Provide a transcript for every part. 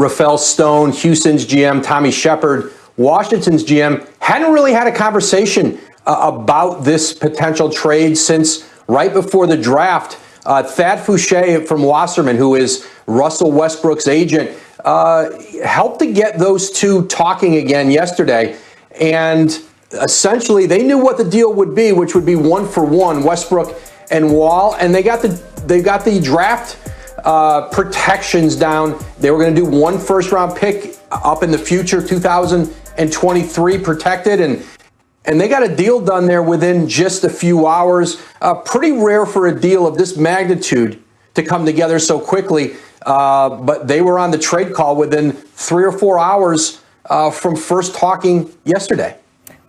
Rafael Stone, Houston's GM, Tommy Shepard, Washington's GM, hadn't really had a conversation about this potential trade since right before the draft. Thad Fouché from Wasserman, who is Russell Westbrook's agent, helped to get those two talking again yesterday. And essentially, they knew what the deal would be, which would be 1-for-1, Westbrook and Wall. And they got the draft protections down. They were going to do 1 first-round pick up in the future, 2023, protected, and they got a deal done there within just a few hours. Pretty rare for a deal of this magnitude to come together so quickly, but they were on the trade call within 3 or 4 hours from first talking yesterday.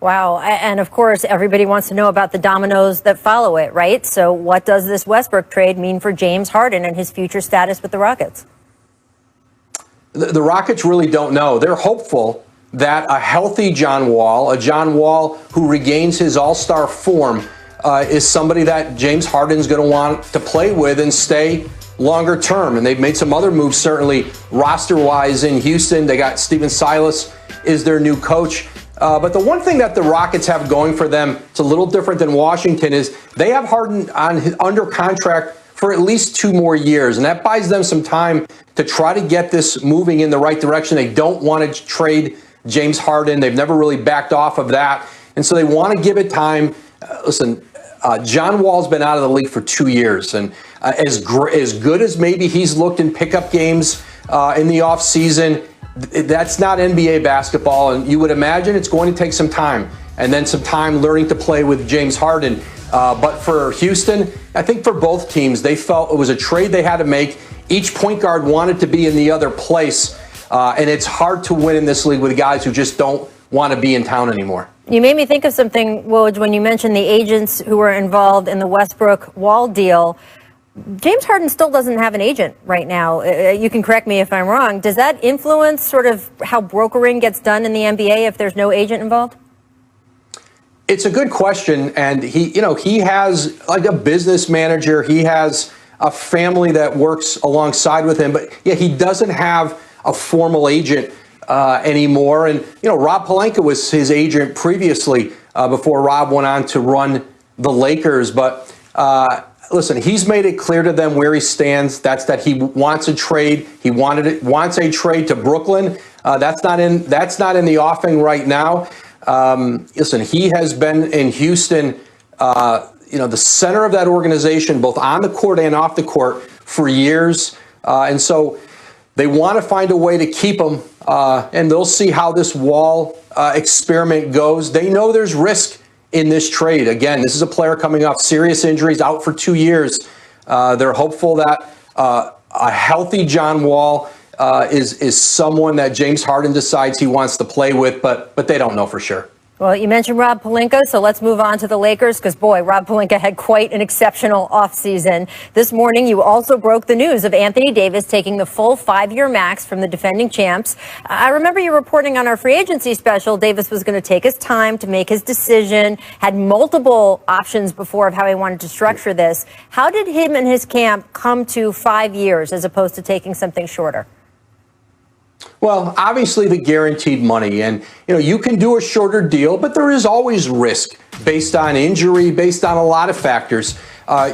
Wow. And of course, everybody wants to know about the dominoes that follow it, right? So what does this Westbrook trade mean for James Harden and his future status with the Rockets? The Rockets really don't know. They're hopeful that a healthy John Wall, a John Wall who regains his all-star form, is somebody that James Harden's going to want to play with and stay longer term. And they've made some other moves, certainly roster-wise in Houston. They got Stephen Silas is their new coach. But the one thing that the Rockets have going for them, it's a little different than Washington, is they have Harden under contract for at least 2 more years. And that buys them some time to try to get this moving in the right direction. They don't want to trade James Harden. They've never really backed off of that. And so they want to give it time. Listen, John Wall's been out of the league for 2 years. And as good as maybe he's looked in pickup games in the offseason, that's not NBA basketball. And you would imagine it's going to take some time. And then some time learning to play with James Harden. But for Houston, I think for both teams, they felt it was a trade they had to make. Each point guard wanted to be in the other place. And it's hard to win in this league with guys who just don't want to be in town anymore. You made me think of something, Woj, when you mentioned the agents who were involved in the Westbrook-Wall deal. James Harden still doesn't have an agent right now. You can correct me if I'm wrong. Does that influence sort of how brokering gets done in the NBA if there's no agent involved? It's a good question. And he has like a business manager. He has a family that works alongside with him. But yeah, he doesn't have a formal agent anymore. And, Rob Pelinka was his agent previously before Rob went on to run the Lakers. But listen, he's made it clear to them where he stands. That's that he wants a trade. He wants a trade to Brooklyn. That's not in the offing right now. Listen, he has been in Houston, the center of that organization, both on the court and off the court for years. And so they want to find a way to keep him, and they'll see how this Wall experiment goes. They know there's risk in this trade. Again, this is a player coming off serious injuries, out for 2 years. They're hopeful that a healthy John Wall is someone that James Harden decides he wants to play with, but they don't know for sure. Well, you mentioned Rob Pelinka, so let's move on to the Lakers because, boy, Rob Pelinka had quite an exceptional offseason. This morning, you also broke the news of Anthony Davis taking the full 5-year max from the defending champs. I remember you reporting on our free agency special Davis was going to take his time to make his decision, had multiple options before of how he wanted to structure this. How did him and his camp come to 5 years as opposed to taking something shorter? Well, obviously the guaranteed money, and you can do a shorter deal, but there is always risk based on injury, based on a lot of factors.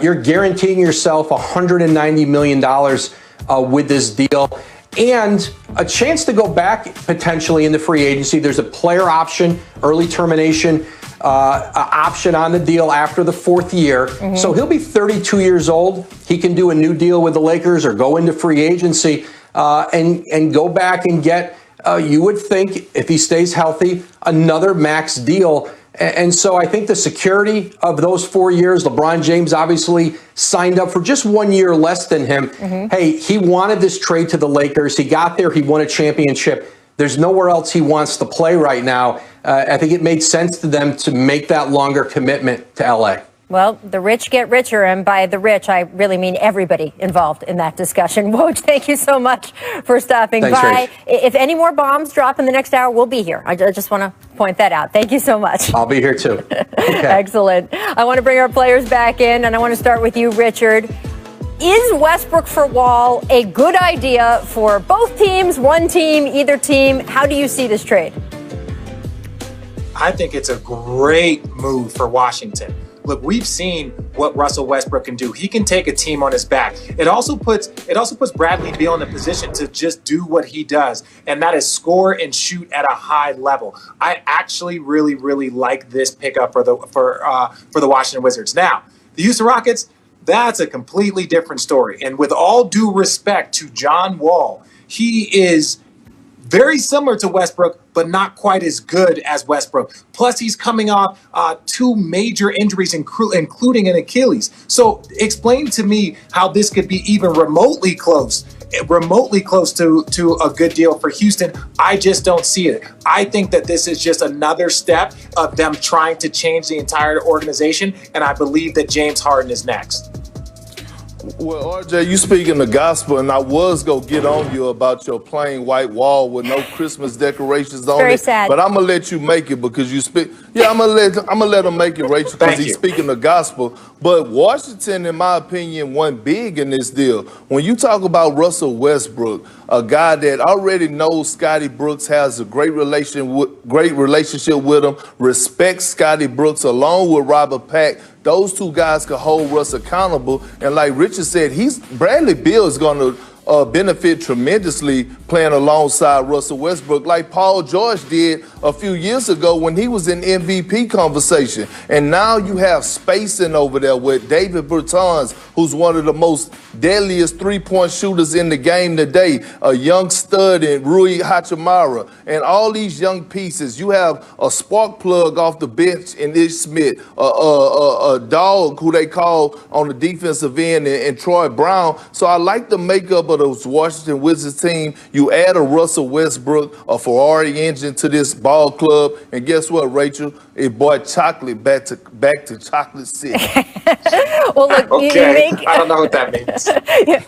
You're guaranteeing yourself $190 million with this deal and a chance to go back potentially in the free agency. There's a player option, early termination option on the deal after the 4th year. Mm-hmm. So he'll be 32 years old. He can do a new deal with the Lakers or go into free agency. And go back and get, you would think, if he stays healthy, another max deal. And so I think the security of those 4 years, LeBron James obviously signed up for just 1 year less than him. Mm-hmm. Hey, he wanted this trade to the Lakers. He got there. He won a championship. There's nowhere else he wants to play right now. I think it made sense to them to make that longer commitment to L.A. Well, the rich get richer, and by the rich, I really mean everybody involved in that discussion. Woj, thank you so much for stopping by. If any more bombs drop in the next hour, we'll be here. I just want to point that out. Thank you so much. I'll be here too. Okay. Excellent. I want to bring our players back in, and I want to start with you, Richard. Is Westbrook for Wall a good idea for both teams, one team, either team? How do you see this trade? I think it's a great move for Washington. Look, we've seen what Russell Westbrook can do. He can take a team on his back. It also puts Bradley Beal in a position to just do what he does, and that is score and shoot at a high level. I actually really, really like this pickup for the Washington Wizards. Now, the Houston Rockets, that's a completely different story. And with all due respect to John Wall, he is very similar to Westbrook, but not quite as good as Westbrook. Plus, he's coming off two major injuries, including an Achilles. So explain to me how this could be even remotely close to a good deal for Houston. I just don't see it. I think that this is just another step of them trying to change the entire organization, and I believe that James Harden is next. Well, RJ, you speaking the gospel, and I was going to get on you about your plain white wall with no Christmas decorations on Very it. sad. But I'm going to let you make it because you speak. Yeah, I'm going to let him make it, Rachel, because he's speaking the gospel. But Washington, in my opinion, won big in this deal. When you talk about Russell Westbrook, a guy that already knows Scotty Brooks, has a great relationship with him, respects Scotty Brooks along with Robert Pack, those two guys could hold Russ accountable. And like Richard said, Bradley Beal is going to benefit tremendously playing alongside Russell Westbrook, like Paul George did a few years ago when he was in MVP conversation. And now you have spacing over there with David Bertans, who's one of the most deadliest three-point shooters in the game today, a young stud in Rui Hachimura, and all these young pieces. You have a spark plug off the bench in Ish Smith, a dog who they call on the defensive end, and Troy Brown. So I like the makeup of those Washington Wizards team. You add a Russell Westbrook, a Ferrari engine to this ball club, and guess what, Rachel? It brought chocolate back to Chocolate City. Well, look, okay. I don't know what that means.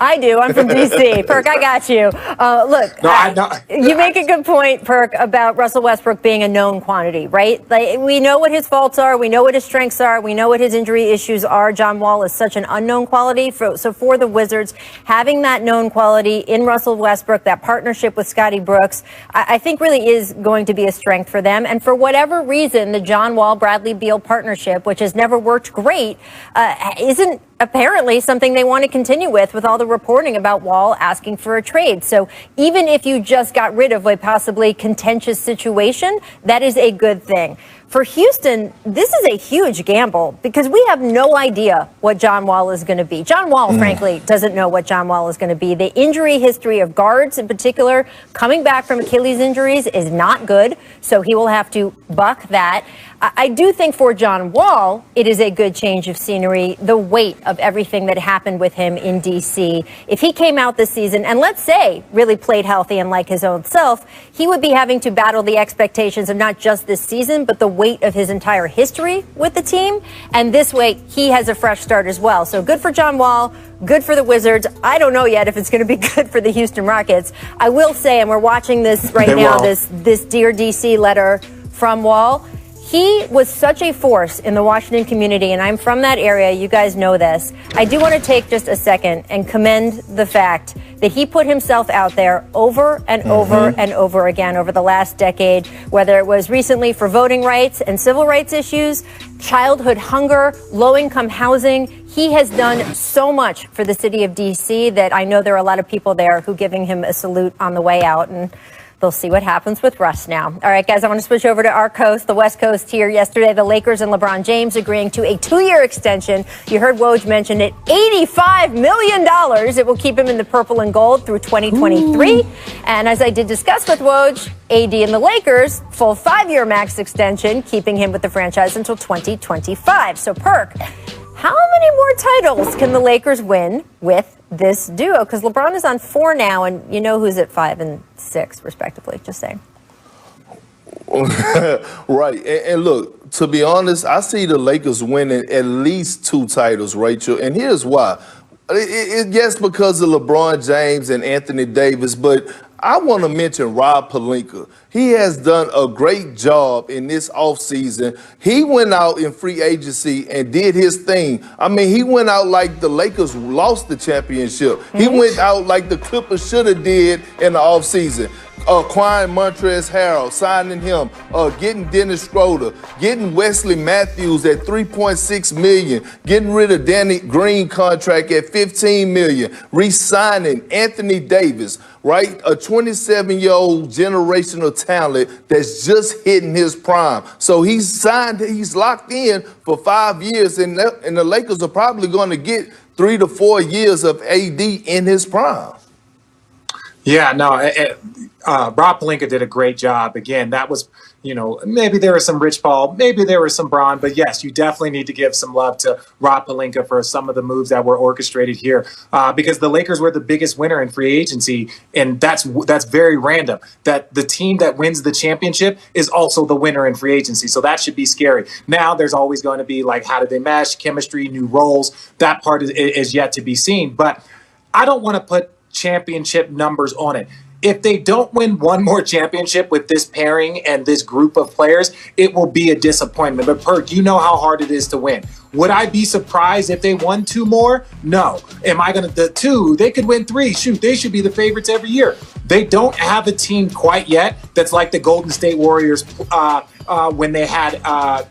I do. I'm from D.C. Perk, I got you. Look, no, I know. You make a good point, Perk, about Russell Westbrook being a known quantity, right? Like, we know what his faults are. We know what his strengths are. We know what his injury issues are. John Wall is such an unknown quality. So for the Wizards, having that known quality in Russell Westbrook, that partnership with Scotty Brooks, I think really is going to be a strength for them. And for whatever reason, the John Wall-Bradley Beal partnership, which has never worked great, isn't apparently something they want to continue with all the reporting about Wall asking for a trade. So even if you just got rid of a possibly contentious situation, that is a good thing. For Houston, this is a huge gamble because we have no idea what John Wall is going to be. John Wall, frankly, doesn't know what John Wall is going to be. The injury history of guards in particular, coming back from Achilles injuries, is not good. So he will have to buck that. I do think for John Wall, it is a good change of scenery, the weight of everything that happened with him in D.C. If he came out this season and, let's say, really played healthy and like his own self, he would be having to battle the expectations of not just this season, but the weight of his entire history with the team. And this way, he has a fresh start as well. So good for John Wall, good for the Wizards. I don't know yet if it's going to be good for the Houston Rockets. I will say, and we're watching this right now, this Dear DC letter from Wall. He was such a force in the Washington community, and I'm from that area. You guys know this. I do want to take just a second and commend the fact that he put himself out there over and over and over again over the last decade, whether it was recently for voting rights and civil rights issues, childhood hunger, low-income housing. He has done so much for the city of D.C. that I know there are a lot of people there who are giving him a salute on the way out, and they'll see what happens with Russ now. All right, guys, I want to switch over to our coast, the West Coast here. Yesterday, the Lakers and LeBron James agreeing to a 2-year extension. You heard Woj mention it, $85 million. It will keep him in the purple and gold through 2023. And as I did discuss with Woj, AD and the Lakers, full 5-year max extension, keeping him with the franchise until 2025. So, Perk, how many more titles can the Lakers win with this duo? Because LeBron is on 4 now, and you know who's at 5 and 6, respectively. Just saying. Right. And look, to be honest, I see the Lakers winning at least 2 titles, Rachel. And here's why. Yes, because of LeBron James and Anthony Davis, but I want to mention Rob Pelinka. He has done a great job in this offseason. He went out in free agency and did his thing. I mean, he went out like the Lakers lost the championship. He went out like the Clippers should have did in the offseason. Acquiring Montrezl Harrell, signing him, getting Dennis Schroeder, getting Wesley Matthews at $3.6 million, getting rid of Danny Green contract at $15 million, re-signing Anthony Davis, right? A 27-year-old generational talent that's just hitting his prime. So he's locked in for 5 years, and the Lakers are probably going to get 3 to 4 years of AD in his prime. Yeah, no, Rob Pelinka did a great job. Again, that was, maybe there was some Rich Paul, maybe there was some Bron, but yes, you definitely need to give some love to Rob Pelinka for some of the moves that were orchestrated here, because the Lakers were the biggest winner in free agency, and that's very random. That the team that wins the championship is also the winner in free agency, so that should be scary. Now, there's always going to be like, how do they mesh, chemistry, new roles? That part is yet to be seen, but I don't want to put championship numbers on it. If they don't win one more championship with this pairing and this group of players, it will be a disappointment. But Perk, you know how hard it is to win. Would I be surprised if they won 2 more? No. Am I going to, the 2, they could win 3. Shoot, they should be the favorites every year. They don't have a team quite yet that's like the Golden State Warriors when they had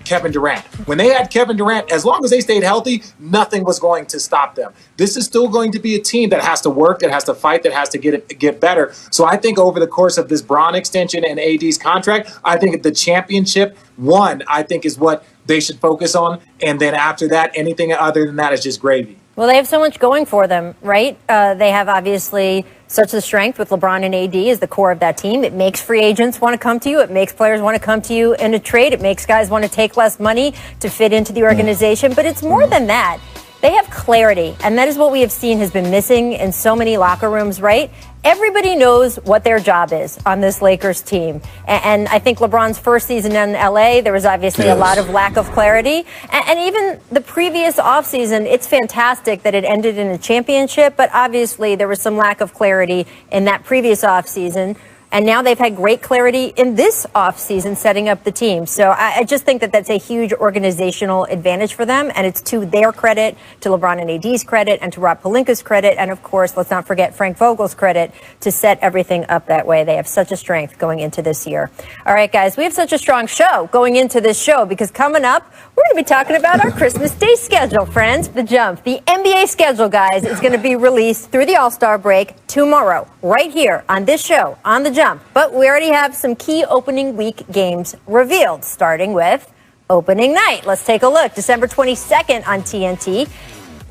Kevin Durant. When they had Kevin Durant, as long as they stayed healthy, nothing was going to stop them. This is still going to be a team that has to work, that has to fight, that has to get better. So I think over the course of this Bron extension and AD's contract, I think the championship one, I think, is what they should focus on. And then after that, anything other than that is just gravy. Well, they have so much going for them, right? They have obviously such a strength with LeBron and AD as the core of that team. It makes free agents want to come to you. It makes players want to come to you in a trade. It makes guys want to take less money to fit into the organization. But it's more than that. They have clarity, and that is what we have seen has been missing in so many locker rooms, right? Everybody knows what their job is on this Lakers team. And I think LeBron's first season in LA, there was obviously a lot of lack of clarity. And even the previous offseason, it's fantastic that it ended in a championship, but obviously there was some lack of clarity in that previous offseason. And now they've had great clarity in this offseason setting up the team. So I just think that that's a huge organizational advantage for them. And it's to their credit, to LeBron and AD's credit, and to Rob Pelinka's credit. And, of course, let's not forget Frank Vogel's credit to set everything up that way. They have such a strength going into this year. All right, guys, we have such a strong show going into this show because coming up, we're going to be talking about our Christmas Day schedule, friends. The Jump. The NBA schedule, guys, is going to be released through the All-Star break tomorrow, right here on this show, on The Jump. But we already have some key opening week games revealed, starting with opening night. Let's take a look. December 22nd on TNT.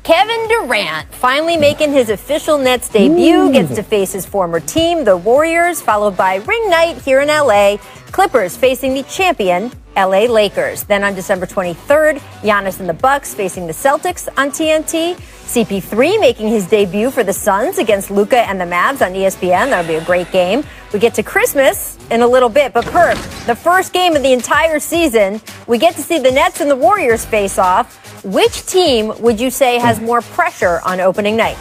Kevin Durant finally making his official Nets debut, gets to face his former team, the Warriors, followed by ring night here in LA. Clippers facing the champion LA Lakers. Then on December 23rd, Giannis and the Bucks facing the Celtics on TNT. CP3 making his debut for the Suns against Luka and the Mavs on ESPN. That'll be a great game. We get to Christmas in a little bit, but Perk, the first game of the entire season, we get to see the Nets and the Warriors face off. Which team would you say has more pressure on opening night?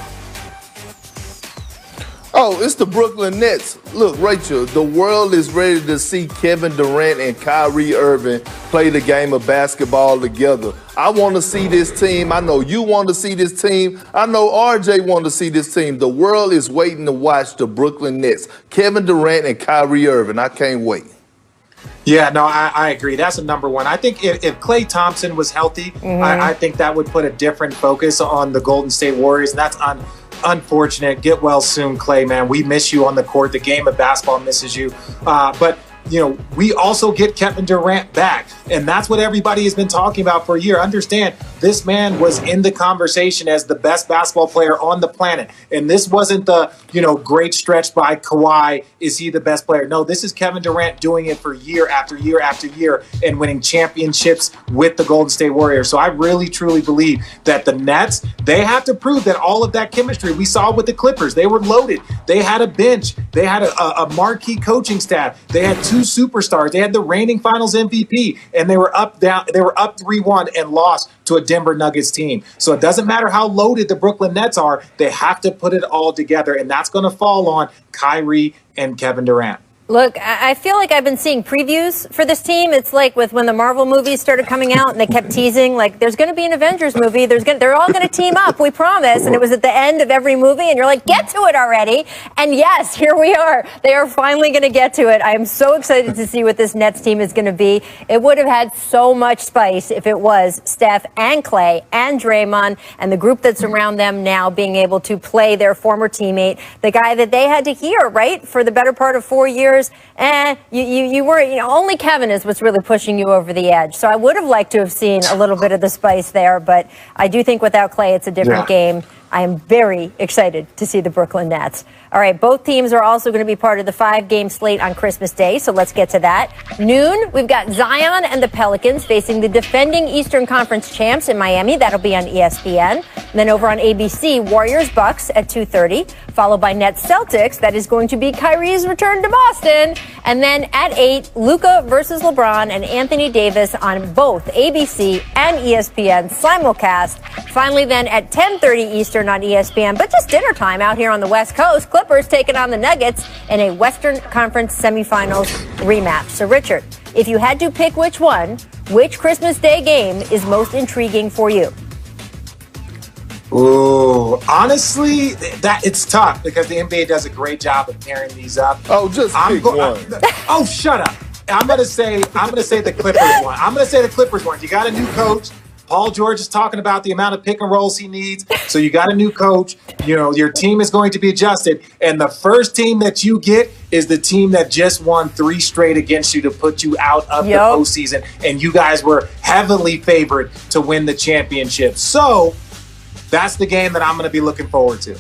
Oh, it's the Brooklyn Nets. Look, Rachel, the world is ready to see Kevin Durant and Kyrie Irving play the game of basketball together. I want to see this team. I know you want to see this team. I know RJ want to see this team. The world is waiting to watch the Brooklyn Nets. Kevin Durant and Kyrie Irving. I can't wait. Yeah, no, I agree. That's a number one. I think if Klay Thompson was healthy, I think that would put a different focus on the Golden State Warriors. And that's unfortunate. Get well soon, Klay, man. We miss you on the court. The game of basketball misses you. But we also get Kevin Durant back. And that's what everybody has been talking about for a year. Understand, this man was in the conversation as the best basketball player on the planet. And this wasn't the, great stretch by Kawhi. Is he the best player? No, this is Kevin Durant doing it for year after year after year and winning championships with the Golden State Warriors. So I really, truly believe that the Nets, they have to prove that all of that chemistry we saw with the Clippers, they were loaded. They had a bench. They had a marquee coaching staff. They had 2 superstars. They had the reigning finals MVP. And they were up 3-1 and lost to a Denver Nuggets team. So it doesn't matter how loaded the Brooklyn Nets are, they have to put it all together, and that's going to fall on Kyrie and Kevin Durant. Look, I feel like I've been seeing previews for this team. It's like with when the Marvel movies started coming out and they kept teasing, like, there's going to be an Avengers movie. They're all going to team up, we promise. And it was at the end of every movie, and you're like, get to it already. And yes, here we are. They are finally going to get to it. I am so excited to see what this Nets team is going to be. It would have had so much spice if it was Steph and Clay and Draymond and the group that's around them now being able to play their former teammate, the guy that they had to hear, right, for the better part of 4 years. You were, only Kevin is what's really pushing you over the edge. So I would have liked to have seen a little bit of the spice there, but I do think without Clay, it's a different game. I am very excited to see the Brooklyn Nets. All right, both teams are also going to be part of the 5-game slate on Christmas Day, so let's get to that. Noon, we've got Zion and the Pelicans facing the defending Eastern Conference champs in Miami. That'll be on ESPN. And then over on ABC, Warriors-Bucks at 2:30, followed by Nets Celtics. That is going to be Kyrie's return to Boston. And then at 8, Luka versus LeBron and Anthony Davis on both ABC and ESPN simulcast. Finally then at 10:30 Eastern on ESPN, but just dinner time out here on the West Coast, Clippers taking on the Nuggets in a Western Conference semifinals rematch. So Richard, if you had to pick which Christmas Day game is most intriguing for you? Ooh, honestly, that it's tough because the NBA does a great job of pairing these up. Oh, just pick one. Oh, shut up. I'm gonna say the Clippers one. I'm gonna say the Clippers one. You got a new coach. Paul George is talking about the amount of pick and rolls he needs. So you got a new coach. Your team is going to be adjusted. And the first team that you get is the team that just won 3 straight against you to put you out of the postseason. And you guys were heavily favored to win the championship. So that's the game that I'm going to be looking forward to.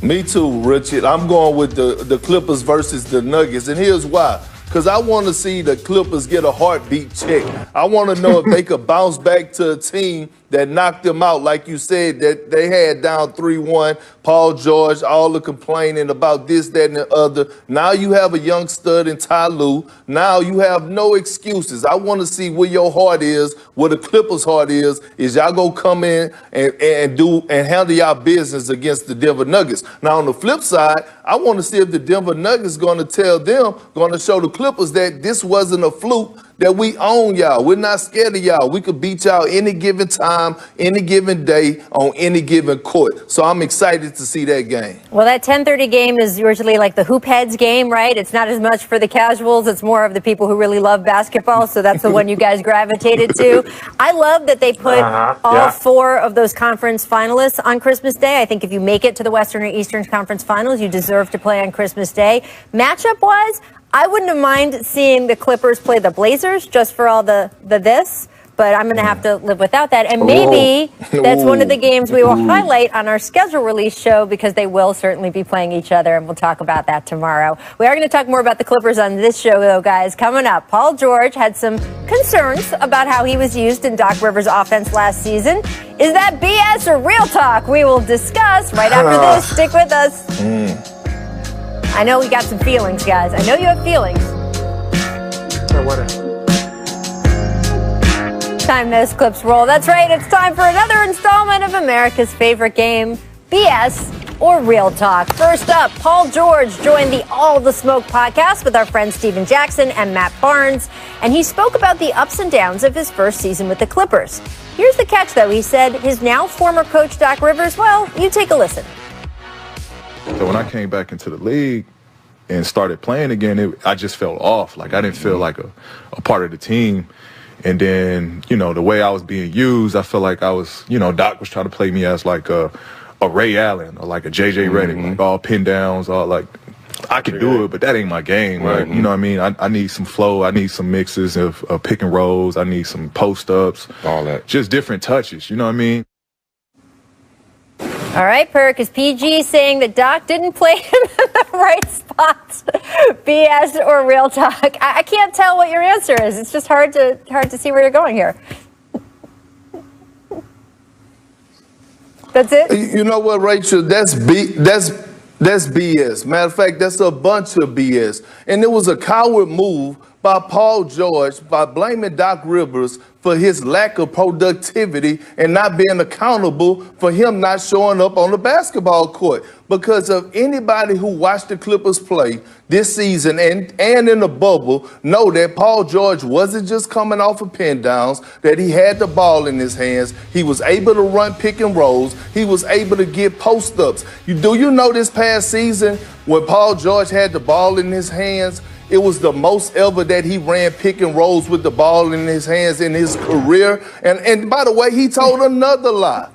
Me too, Richard. I'm going with the Clippers versus the Nuggets. And here's why. Because I want to see the Clippers get a heartbeat check. I want to know if they could bounce back to a team that knocked them out, like you said, that they had down 3-1. Paul George, all the complaining about this, that, and the other. Now you have a young stud in Ty Lue. Now you have no excuses. I want to see where your heart is, where the Clippers' heart is y'all go come in and handle y'all business against the Denver Nuggets. Now on the flip side, I want to see if the Denver Nuggets going to show the Clippers that this wasn't a fluke, that we own y'all. We're not scared of y'all. We could beat y'all any given time, any given day, on any given court. So I'm excited to see that game. Well, that 10:30 game is usually like the hoop heads game, right? It's not as much for the casuals. It's more of the people who really love basketball. So that's the one you guys gravitated to. I love that they put all 4 of those conference finalists on Christmas Day. I think if you make it to the Western or Eastern Conference Finals, you deserve to play on Christmas Day. Matchup-wise, I wouldn't have minded seeing the Clippers play the Blazers just for all the this, but I'm going to have to live without that. And maybe that's one of the games we will highlight on our schedule release show because they will certainly be playing each other, and we'll talk about that tomorrow. We are going to talk more about the Clippers on this show, though, guys. Coming up, Paul George had some concerns about how he was used in Doc Rivers' offense last season. Is that BS or real talk? We will discuss right after this. Stick with us. I know we got some feelings, guys. I know you have feelings. Time those clips roll. That's right. It's time for another installment of America's favorite game, BS or Real Talk. First up, Paul George joined the All the Smoke podcast with our friends Steven Jackson and Matt Barnes, and he spoke about the ups and downs of his first season with the Clippers. Here's the catch, though. He said his now former coach, Doc Rivers, well, you take a listen. So when I came back into the league and started playing again, I just felt off. Like I didn't feel like a part of the team. And then, the way I was being used, I felt like I was, Doc was trying to play me as like a Ray Allen or like a JJ Redick, like all pin downs, all like I can do it, but that ain't my game. Right. You know what I mean? I need some flow. I need some mixes of pick and rolls. I need some post ups, all that, just different touches. You know what I mean? All right, Perk, is PG saying that Doc didn't play him in the right spots? BS or real talk? I can't tell what your answer is. It's just hard to see where you're going here. That's it? You know what, Rachel? That's BS. Matter of fact, that's a bunch of BS. And it was a coward move by Paul George by blaming Doc Rivers for his lack of productivity and not being accountable for him not showing up on the basketball court. Because of anybody who watched the Clippers play this season and in the bubble know that Paul George wasn't just coming off of pin downs, that he had the ball in his hands. He was able to run pick and rolls. He was able to get post-ups. Do you know this past season when Paul George had the ball in his hands, it was the most ever that he ran pick and rolls with the ball in his hands in his career. And by the way, he told another lie.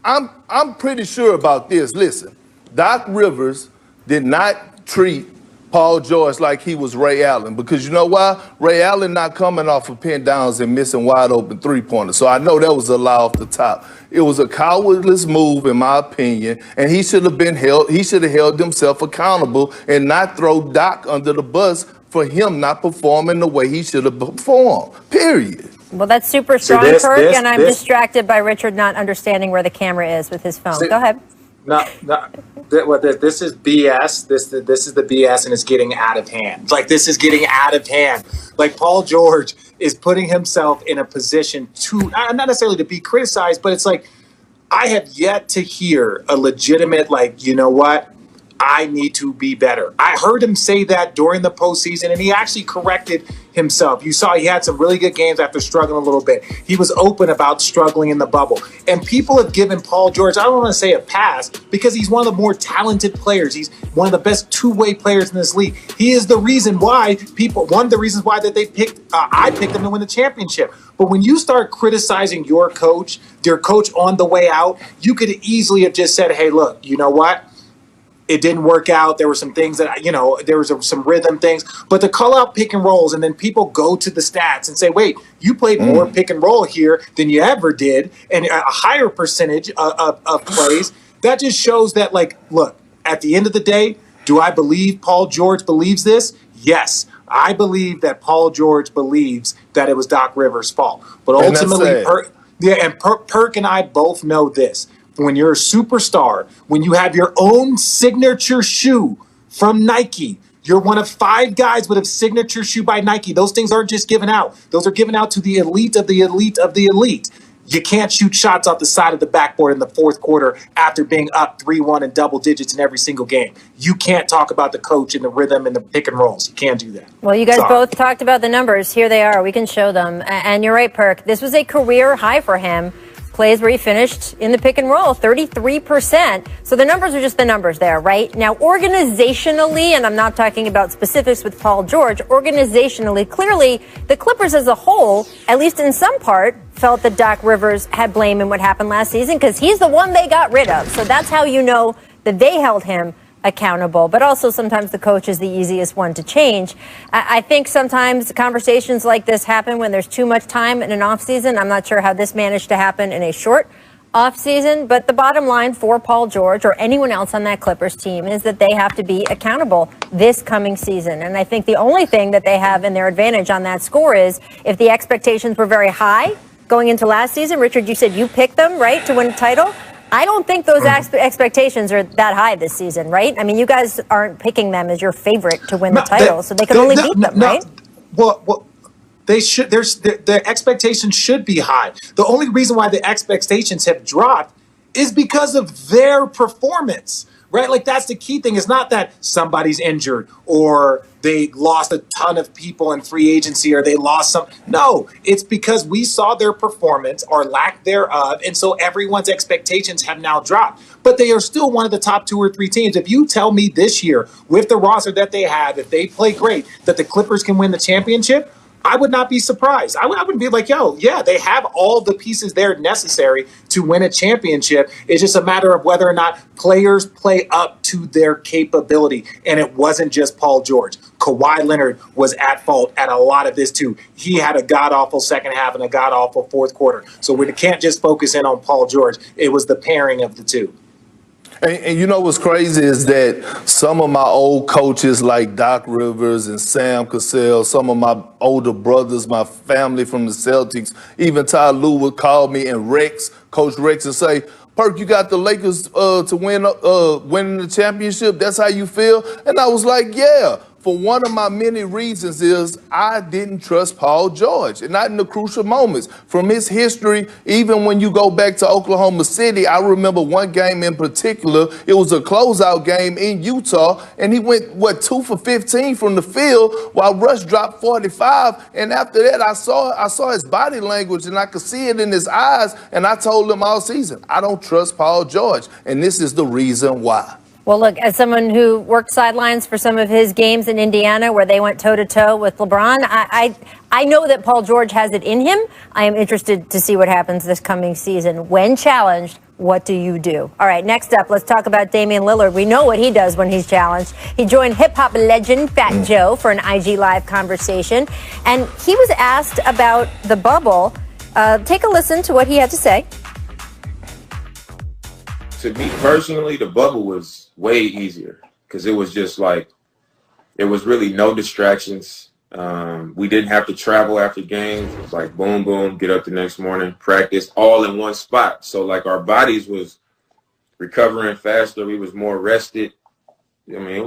I'm pretty sure about this. Listen, Doc Rivers did not treat Paul George like he was Ray Allen, because you know why? Ray Allen not coming off of pin downs and missing wide open three-pointers. So I know that was a lie off the top. It was a cowardless move, in my opinion, and he should have been held. He should have held himself accountable and not throw Doc under the bus for him not performing the way he should have performed. Period. Well, that's super strong, Perk, and I'm distracted by Richard not understanding where the camera is with his phone. Go ahead. No, this is BS. This is the BS, and it's getting out of hand. Like, this is getting out of hand. Like, Paul George is putting himself in a position to, not necessarily to be criticized, but it's like, I have yet to hear a legitimate, like, you know what? I need to be better. I heard him say that during the postseason, and he actually corrected himself. You saw he had some really good games after struggling a little bit. He was open about struggling in the bubble. And people have given Paul George, I don't want to say a pass, because he's one of the more talented players. He's one of the best two-way players in this league. He is the reason why one of the reasons why that I picked him to win the championship. But when you start criticizing your coach on the way out, you could easily have just said, hey, look, you know what? It didn't work out. There were some things that, there was some rhythm things. But to call out pick and rolls and then people go to the stats and say, wait, you played more pick and roll here than you ever did, and a higher percentage of plays, that just shows that, like, look, at the end of the day, do I believe Paul George believes this? Yes. I believe that Paul George believes that it was Doc Rivers' fault. But ultimately, Perk and I both know this. When you're a superstar, when you have your own signature shoe from Nike, you're one of 5 guys with a signature shoe by Nike. Those things aren't just given out. Those are given out to the elite of the elite of the elite. You can't shoot shots off the side of the backboard in the fourth quarter after being up 3-1 in double digits in every single game. You can't talk about the coach and the rhythm and the pick and rolls. You can't do that. Well, you guys both talked about the numbers. Here they are. We can show them. And you're right, Perk. This was a career high for him. Plays where he finished in the pick and roll, 33%. So the numbers are just the numbers there, right? Now, organizationally, and I'm not talking about specifics with Paul George, organizationally, clearly, the Clippers as a whole, at least in some part, felt that Doc Rivers had blame in what happened last season because he's the one they got rid of. So that's how you know that they held him accountable, but also sometimes the coach is the easiest one to change. I think sometimes conversations like this happen when there's too much time in an offseason. I'm not sure how this managed to happen in a short offseason, but the bottom line for Paul George or anyone else on that Clippers team is that they have to be accountable this coming season. And I think the only thing that they have in their advantage on that score is if the expectations were very high going into last season. Richard, you said you picked them, right, to win a title? I don't think those expectations are that high this season, right? I mean, you guys aren't picking them as your favorite to win the title, so they can only beat them, right? Well, they should. The expectations should be high. The only reason why the expectations have dropped is because of their performance, right? Like, that's the key thing. It's not that somebody's injured or they lost a ton of people in free agency or they lost some. No, it's because we saw their performance or lack thereof. And so everyone's expectations have now dropped. But they are still one of the top 2 or 3 teams. If you tell me this year, with the roster that they have, if they play great, that the Clippers can win the championship, I would not be surprised. I wouldn't be like, yo, yeah, they have all the pieces there necessary to win a championship. It's just a matter of whether or not players play up to their capability. And it wasn't just Paul George. Kawhi Leonard was at fault at a lot of this too. He had a god-awful second half and a god-awful fourth quarter. So we can't just focus in on Paul George. It was the pairing of the two. And you know what's crazy is that some of my old coaches like Doc Rivers and Sam Cassell, some of my older brothers, my family from the Celtics, even Ty Lue would call me and Coach Rex, and say, Perk, you got the Lakers to win the championship? That's how you feel? And I was like, yeah. for one of my many reasons is I didn't trust Paul George, and not in the crucial moments. From his history, even when you go back to Oklahoma City, I remember one game in particular. It was a closeout game in Utah, and he went, 2 for 15 from the field while Russ dropped 45. And after that, I saw his body language, and I could see it in his eyes, and I told him all season, I don't trust Paul George, and this is the reason why. Well, look, as someone who worked sidelines for some of his games in Indiana where they went toe-to-toe with LeBron, I know that Paul George has it in him. I am interested to see what happens this coming season. When challenged, what do you do? All right, next up, let's talk about Damian Lillard. We know what he does when he's challenged. He joined hip-hop legend Fat Joe for an IG Live conversation, and he was asked about the bubble. Take a listen to what he had to say. To me personally, the bubble was way easier because it was just like, there was really no distractions. We didn't have to travel after games. It was like boom, boom, get up the next morning, practice all in one spot. So like our bodies was recovering faster. We was more rested. I mean, it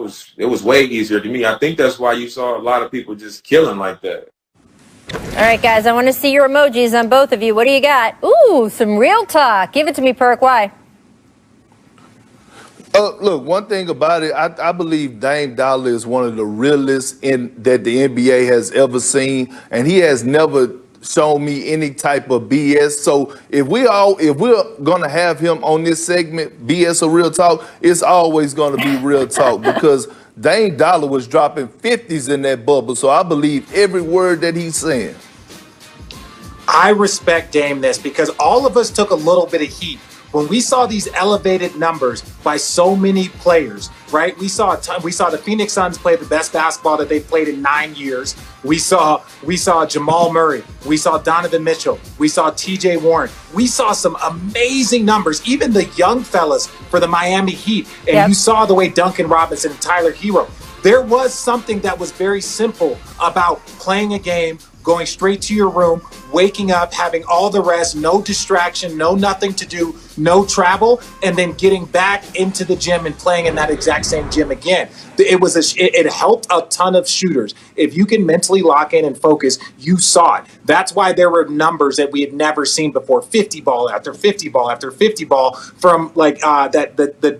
was way easier to me. I think that's why you saw a lot of people just killing like that. All right, guys, I want to see your emojis on both of you. What do you got? Ooh, some real talk. Give it to me, Perk. Why? Look, one thing about it, I believe Dame Dollar is one of the realest that the NBA has ever seen, and he has never shown me any type of BS. So if we're gonna have him on this segment, BS or real talk, it's always gonna be real talk because Dame Dollar was dropping 50s in that bubble. So I believe every word that he's saying. I respect Dame this because all of us took a little bit of heat when we saw these elevated numbers by so many players, right? We saw the Phoenix Suns play the best basketball that they've played in 9 years. We saw Jamal Murray. We saw Donovan Mitchell. We saw TJ Warren. We saw some amazing numbers, even the young fellas for the Miami Heat. And You saw the way Duncan Robinson and Tyler Hero. There was something that was very simple about playing a game, going straight to your room, waking up, having all the rest, no distraction, no nothing to do, no travel, and then getting back into the gym and playing in that exact same gym again. It helped a ton of shooters. If you can mentally lock in and focus, you saw it. That's why there were numbers that we had never seen before. 50 ball after 50 ball after 50 ball from like the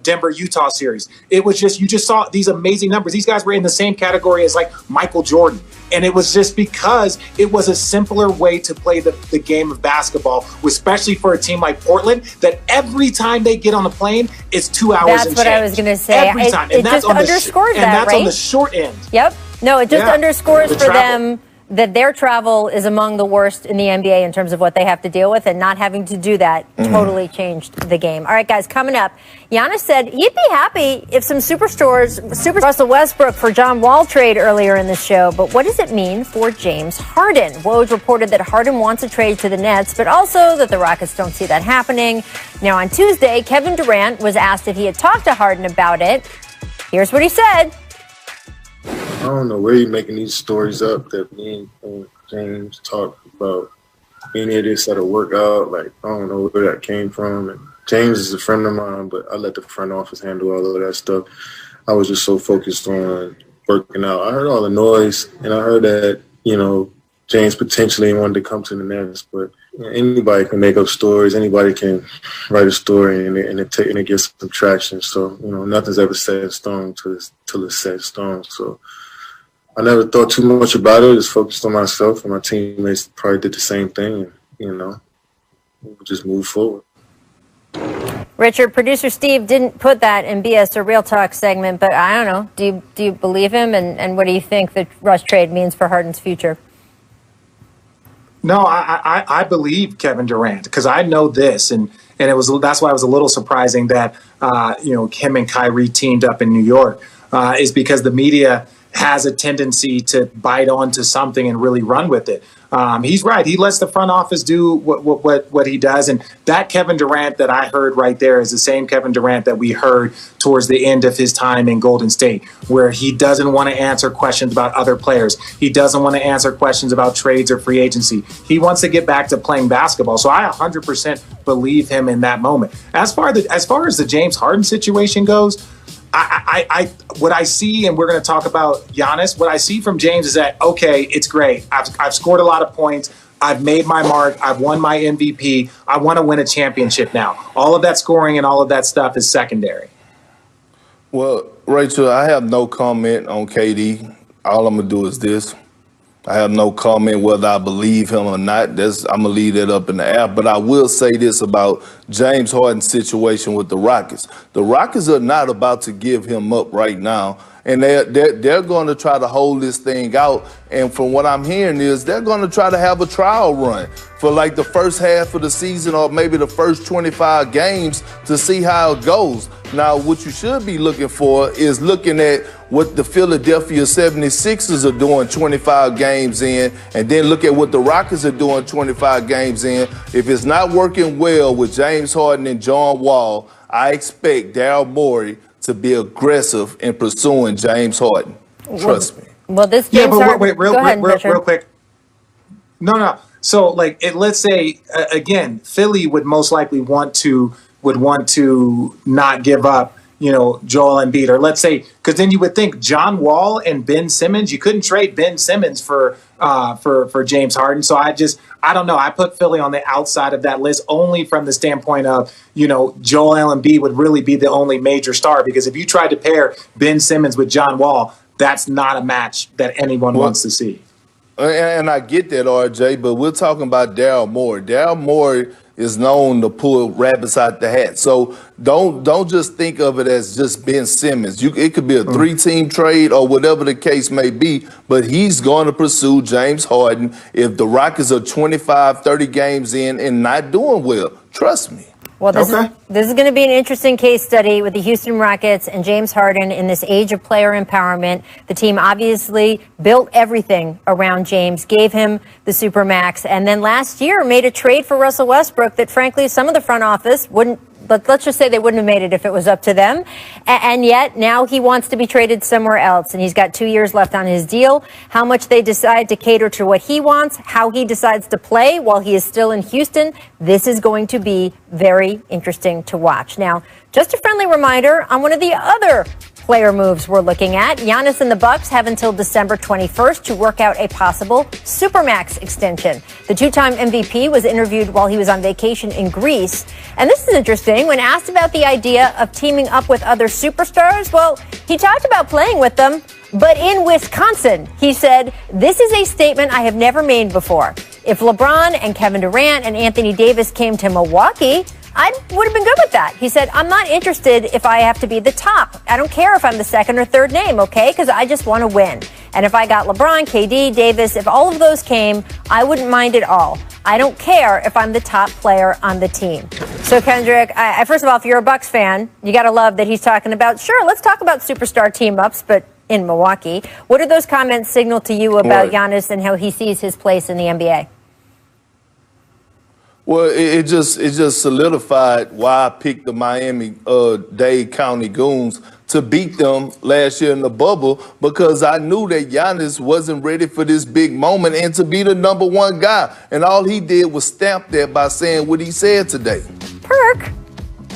Denver Utah series. It was just, you just saw these amazing numbers. These guys were in the same category as like Michael Jordan. And it was just because it was a simpler way to play the game of basketball, especially for a team like Portland, that every time they get on a plane, it's 2 hours That's and what change. I was going to say. Every time. It just underscores that, and that's right? on the short end. Yep. No, it just underscores for travel. them that their travel is among the worst in the NBA in terms of what they have to deal with, and not having to do that totally changed the game. All right, guys, coming up, Giannis said he'd be happy if some superstars, Russell Westbrook for John Wall trade earlier in the show, but what does it mean for James Harden? Woj reported that Harden wants a trade to the Nets, but also that the Rockets don't see that happening. Now, on Tuesday, Kevin Durant was asked if he had talked to Harden about it. Here's what he said. I don't know where you're making these stories up that me and James talked about any of this that'll work out. Like, I don't know where that came from. And James is a friend of mine, but I let the front office handle all of that stuff. I was just so focused on working out. I heard all the noise, and I heard that, James potentially wanted to come to the Nets, but anybody can make up stories. Anybody can write a story, and it gets some traction. So, nothing's ever set in stone till it's set in stone. So I never thought too much about it. I just focused on myself, and my teammates probably did the same thing, and, just move forward. Richard, producer Steve didn't put that in BS or Real Talk segment, but I don't know. Do you believe him, and what do you think the Russ trade means for Harden's future? No, I believe Kevin Durant because I know this, and that's why it was a little surprising that him and Kyrie teamed up in New York is because the media has a tendency to bite onto something and really run with it. He's right. He lets the front office do what he does. And that Kevin Durant that I heard right there is the same Kevin Durant that we heard towards the end of his time in Golden State, where he doesn't want to answer questions about other players. He doesn't want to answer questions about trades or free agency. He wants to get back to playing basketball. So I 100% believe him in that moment. As far as the James Harden situation goes, what I see, and we're going to talk about Giannis, what I see from James is that, okay, it's great. I've scored a lot of points. I've made my mark. I've won my MVP. I want to win a championship now. All of that scoring and all of that stuff is secondary. Well, Rachel, I have no comment on KD. All I'm going to do is this. I have no comment whether I believe him or not. I'm going to leave that up in the air. But I will say this about James Harden's situation with the Rockets. The Rockets are not about to give him up right now. And they're going to try to hold this thing out. And from what I'm hearing is they're going to try to have a trial run for like the first half of the season or maybe the first 25 games to see how it goes. Now, what you should be looking for is looking at what the Philadelphia 76ers are doing 25 games in, and then look at what the Rockets are doing 25 games in. If it's not working well with James Harden and John Wall, I expect Daryl Morey to be aggressive in pursuing James Harden. Trust me. Well, this Yeah, James but Harden, wait, real go ahead, real quick. No. So, like, let's say again, Philly would most likely want to not give up, Joel Embiid, or let's say, because then you would think John Wall and Ben Simmons. You couldn't trade Ben Simmons for James Harden. So I don't know. I put Philly on the outside of that list only from the standpoint of, Joel Embiid would really be the only major star, because if you tried to pair Ben Simmons with John Wall, that's not a match that anyone wants to see. And I get that, RJ, but we're talking about Daryl Morey. Daryl Morey is known to pull rabbits out the hat. So don't just think of it as just Ben Simmons. It could be a three-team trade or whatever the case may be, but he's going to pursue James Harden if the Rockets are 25, 30 games in and not doing well. Trust me. Well, this is going to be an interesting case study with the Houston Rockets and James Harden in this age of player empowerment. The team obviously built everything around James, gave him the Supermax, and then last year made a trade for Russell Westbrook that, frankly, some of the front office wouldn't. But let's just say they wouldn't have made it if it was up to them. And yet now he wants to be traded somewhere else. And he's got 2 years left on his deal. How much they decide to cater to what he wants, how he decides to play while he is still in Houston, this is going to be very interesting to watch. Now, just a friendly reminder on one of the other player moves we're looking at. Giannis and the Bucks have until December 21st to work out a possible Supermax extension. The two-time MVP was interviewed while he was on vacation in Greece. And this is interesting. When asked about the idea of teaming up with other superstars, well, he talked about playing with them, but in Wisconsin. He said, "This is a statement I have never made before. If LeBron and Kevin Durant and Anthony Davis came to Milwaukee, I would have been good with that." He said, "I'm not interested if I have to be the top. I don't care if I'm the second or third name, okay? Because I just want to win. And if I got LeBron, KD, Davis, if all of those came, I wouldn't mind at all. I don't care if I'm the top player on the team." So, Kendrick, first of all, if you're a Bucks fan, you got to love that he's talking about, sure, let's talk about superstar team-ups, but in Milwaukee. What do those comments signal to you about Giannis and how he sees his place in the NBA? Well, it just solidified why I picked the Miami-Dade County Goons to beat them last year in the bubble, because I knew that Giannis wasn't ready for this big moment and to be the number one guy. And all he did was stamp that by saying what he said today. Perk.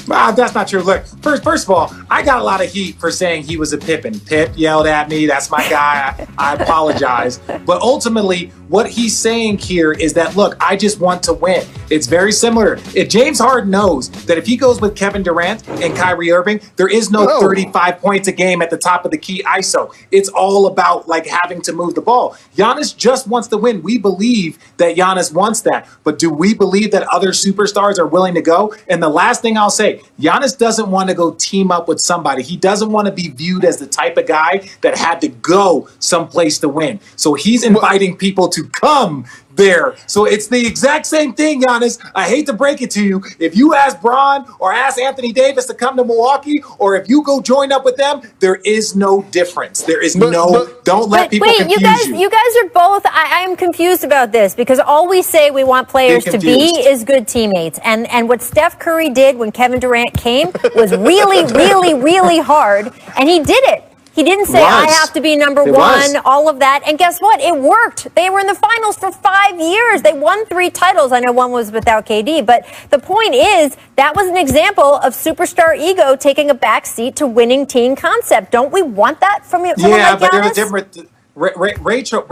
That's not true. Look, first of all, I got a lot of heat for saying he was a Pippen. Pip yelled at me. That's my guy. I apologize. But ultimately, what he's saying here is that, look, I just want to win. It's very similar. If James Harden knows that if he goes with Kevin Durant and Kyrie Irving, there is no 35 points a game at the top of the key ISO. It's all about, like, having to move the ball. Giannis just wants to win. We believe that Giannis wants that. But do we believe that other superstars are willing to go? And the last thing I'll say, Giannis doesn't want to go team up with somebody. He doesn't want to be viewed as the type of guy that had to go someplace to win. So he's inviting people to come there. So it's the exact same thing, Giannis. I hate to break it to you. If you ask Bron or ask Anthony Davis to come to Milwaukee, or if you go join up with them, there is no difference. There is don't let people confuse you. You guys are both, I am confused about this, because all we say we want players to be is good teammates. And what Steph Curry did when Kevin Durant came was really, really, really hard. And he did it. He didn't say, I have to be number one, all of that. And guess what? It worked. They were in the finals for 5 years. They won 3 titles. I know one was without KD, but the point is that was an example of superstar ego taking a back seat to winning team concept. Don't we want that from you? Yeah, but there was different. Rachel,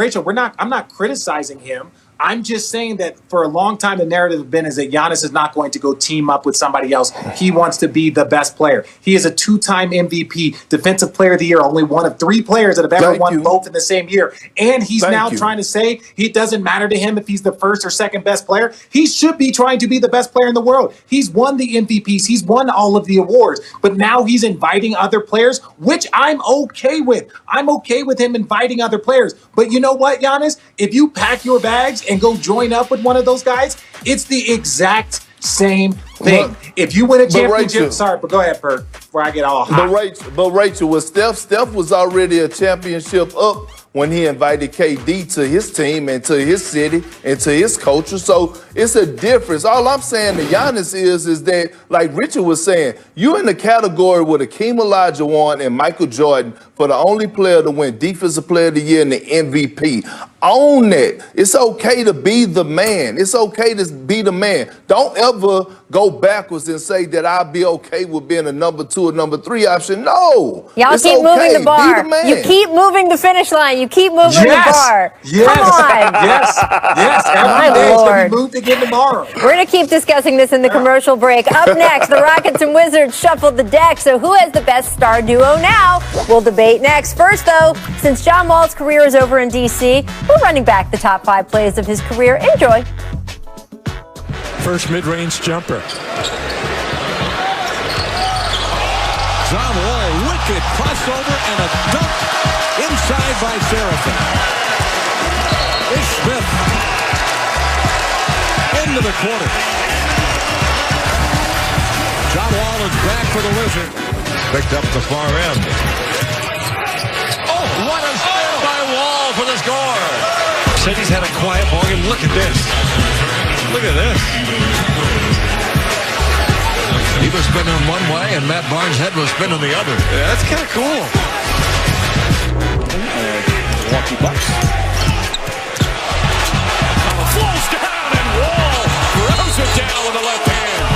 I'm not criticizing him. I'm just saying that for a long time, the narrative has been is that Giannis is not going to go team up with somebody else. He wants to be the best player. He is a 2-time MVP, Defensive Player of the Year, only one of 3 players that have ever won both in the same year. And he's now trying to say it doesn't matter to him if he's the first or second best player. He should be trying to be the best player in the world. He's won the MVPs. He's won all of the awards. But now he's inviting other players, which I'm okay with. I'm okay with him inviting other players. But you know what, Giannis? If you pack your bags and go join up with one of those guys, it's the exact same thing. If you win a championship, but go ahead, Perk, before I get all hot. But Rachel, was Steph was already a championship up when he invited KD to his team and to his city and to his culture. So it's a difference. All I'm saying to Giannis is that, like Richard was saying, you in the category with Akeem Olajuwon and Michael Jordan for the only player to win Defensive Player of the Year and the MVP. Own that. It's okay to be the man. It's okay to be the man. Don't ever go backwards and say that I'll be okay with being a number 2 or number 3 option. No. Y'all keep moving the bar. You keep moving the finish line. You keep moving the bar. Yes. Come on. Yes. Every day it's going to be moved again tomorrow. We're going to keep discussing this in the commercial break. Up next, the Rockets and Wizards shuffled the deck. So who has the best star duo now? We'll debate next. First, though, since John Wall's career is over in D.C., we're running back the top 5 plays of his career. Enjoy. First mid-range jumper. John Wall, wicked crossover and a dunk inside by Seraphin. Ish Smith into the corner. John Wall is back for the Wizards. Picked up the far end. Oh, what a steal by Wall for the score. Said he's had a quiet ball game. Look at this. Look at this. He was spinning one way, and Matt Barnes' head was spinning the other. Yeah, that's kind of cool. Milwaukee Bucks. Flows down, and Wall throws it down with the left hand.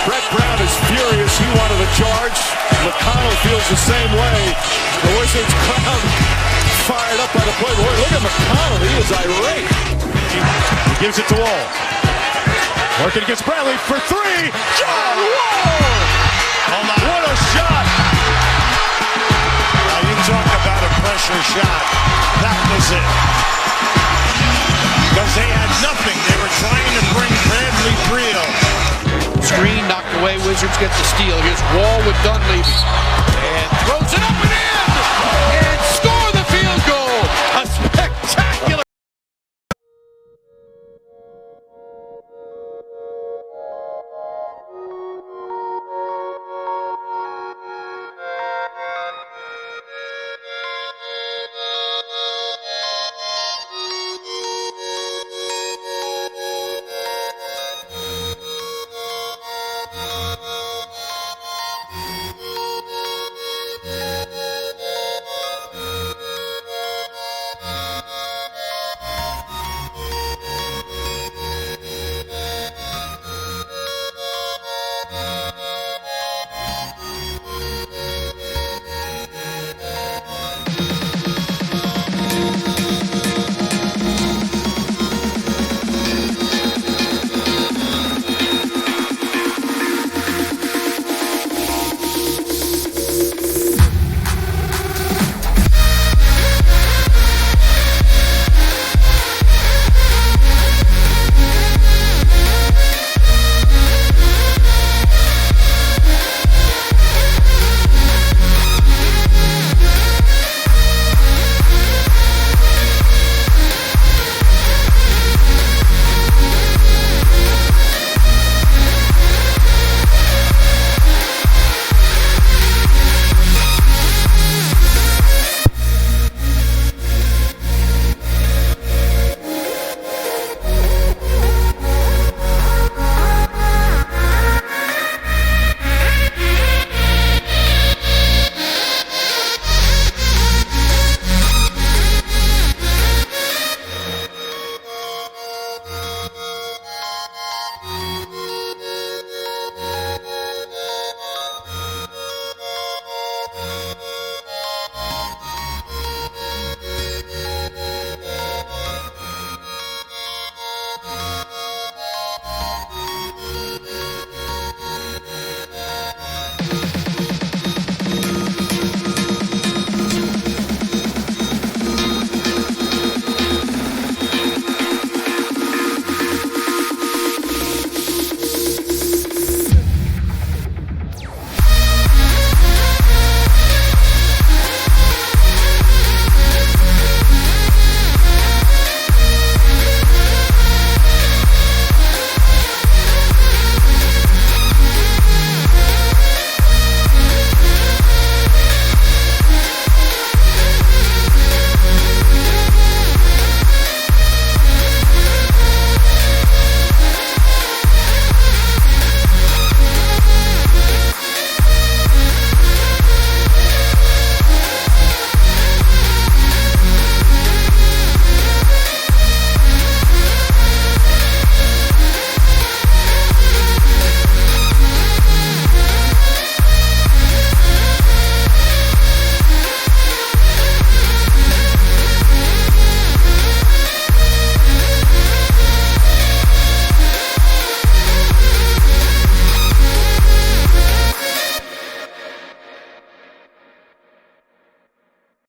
Brett Brown is furious. He wanted a charge. McConnell feels the same way. The Wizards crowd fired up by the play. Boy, look at McConnell. He is irate. He gives it to Wall. Working against Bradley for 3. John Wall! What a shot! Now you talk about a pressure shot. That was it. Because they had nothing. They were trying to bring Bradley Beal. Screen knocked away. Wizards get the steal. Here's Wall with Dunleavy. And throws it up and in!